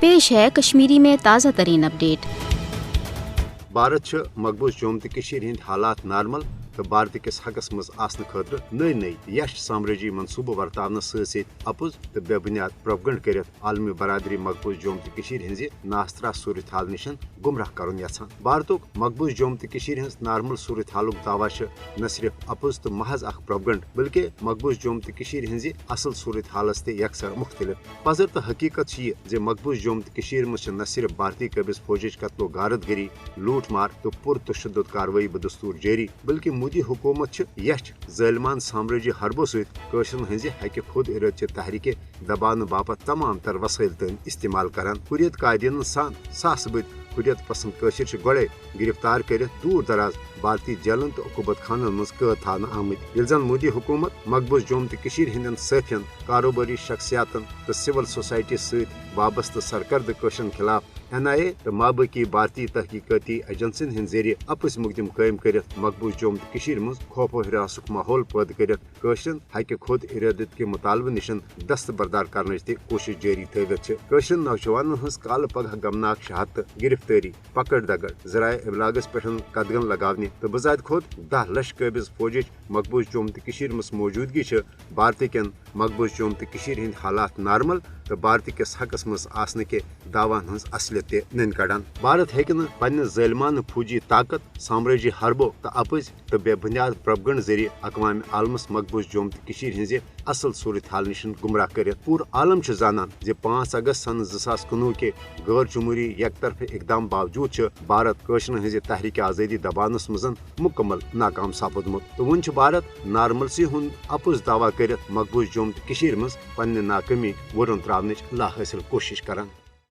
पेश है कश्मीरी में ताज़ा तरीन अपडेट। भारत मकबूज जोम तो हिंद हालात नार्मल तो भारत किस हकस मज आसन खतर नई नई यश साम्राज्य मनसूबह वर्तावन सपुज तो बेबुनियाद प्रोपगंड कर आलमी बरादरी मकबूज जोम तो हज नास्त्रा सूरत हाल निश गुमराह कर यहां। भारत मकबूज जोम तो हज नार्मल सूरत हाल दावा न सिर्फ अपुज तो महज अख प्रोपगंड बल्कि मकबूज जोम तो हज असल सूरत हालस ते यकसर मुख्तलिफ। पजर तो हकीकत यह मकबूज जोम तो मज न सिर्फ भारतीय कबिज फौज कत्लो गारतगरी लूट मार तो पुर तशद्दुद कार्रवाई बदस्तूर जारी बल्कि मोदी हुकूमत यश ज़ालिमान साम्राज्य हरबो सशरन हज हक खुद इराद तहरीक दबान बापत तमाम तर वसाइल तन इस्तेमाल करान। हुर्रियत कायदीन सान सास बद हुर्रियत पसंद कशिर गड़े गिरफ्तार कर दूर दराज भारतीय जेलन तो अकूबत खानन मज कैद थान आमत। जन मोदी हुकूमत मकबूज जोम तो हिंदन साथियन कारोबारी शख्सियातन तो सिविल सोसाइटी सत वाबस्त सरकर्द कशन खिलाफ NIA तो माबकी भारतीय तहकीकती एजेंसिन हंद जरिए अपस मुकदम कायम कर मकबूज जोम तो मज खौफो हिरासक माहौल पैद कर हक खुद इरादत के मुतालबे निश दस्तबरदार करने कोशिश जारी थवित नौजवान हज काल पगह गमनाक शहादत गिरफ्तारी पकड़ दगड़ जराए इबलागस पे कदगन लगाने तो बजात खुद 10 लक्ष कबिज फौज मकबूज जोम तो मज मौजूदगी भारत कन मकबूज जोम तो हिंद हालात नार्मल तो भारत किस हकस मज आसन के दावान हज असलियत नन कड़ान। भारत हेन ज़ालिमान फौजी ताकत साम्राज्य हरबो तो अपज तो बेबुनियाद प्रोपगंड जरिए अकवाम आलमस मकबूज जोम तो हज असल सूरत हाल निश गुमराह कर। पूर आलम जानान 5 अगस्त सन 2019 के गैर जमहूरी एक तरफ इकदाम बावजूद भारत कशरन हज तहरीक आज़ादी दबानस मज मुकम्मल नाकाम सपदमुत। तो वन भारत नार्मलसी हुंद अपुज दावा कर मकबूज जोम तो मज पन्ने नाकामी वरुन त्रावनच ला हासिल कोशिश करान।